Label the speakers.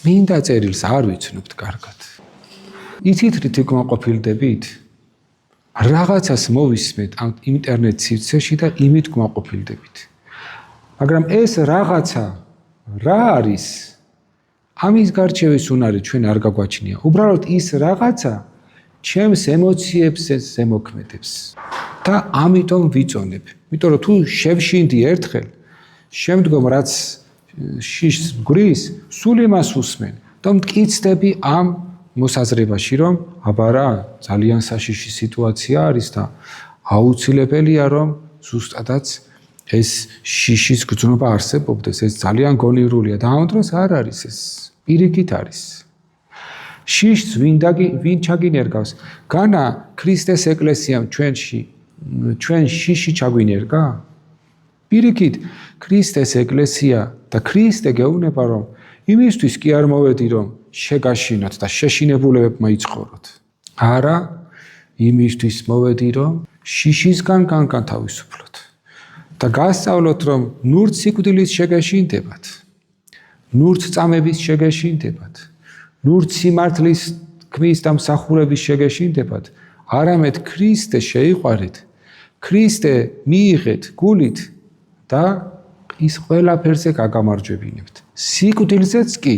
Speaker 1: წმინდა წერილს არ ვიცნობთ კარგად. იცით რითი გვაყოფილდებით? რაღაცას მოვისმეთ ამ ინტერნეტ სივრცეში და იმით გვაყოფილდებით. მაგრამ ეს რაღაცა რა არის? ამის გარჩევის უნარი ჩვენ არ გაგვაჩნია. უბრალოდ ის რაღაცა ჩემს ემოციებს ზემოქმედებს და ამიტომ ვიწონებ. იმიტომ რომ თუ შევშინდი ერთხელ, შემდგომ რაც შიშს გვრის, სულ იმას უსმენ და მტკიცდები ამ მოსაზრებაში, რომ აბა რა, ძალიან საშიში სიტუაცია არის და აუცილებელია რომ ზუსტადაც ეს შიშის გრძნობა არსებობდეს, ეს ძალიან გონივრულია და ამ დროს არ არის ეს, პირიქით არის. შიშს ვინ ჩაგინერგავს? განა ქრისტეს ეკლესიამ ჩვენ შიში ჩაგვინერგა? პირიქით, ქრისტეს ეკლესია და ქრისტე გეუბნება, რომ იმისთვის კი არ მოვედი, რომ შეგაშინოთ და შეშინებულებებმა იცხოვროთ. არა, იმისთვის მოვედი, რომ შიშისგან განთავისუფლოთ და გასწავლოთ, რომ ნურც სიკვდილის შეგეშინდებათ, ნურც წამების შეგეშინდებათ, ნურც სიმართლის ქმის და მსახურების შეგეშინდებათ, არამედ ქრისტე შეიყვარეთ, ქრისტე მიიღეთ გულით და ის ყველაფერზე გაგამარჯვებინებთ. სიკვდილზეც კი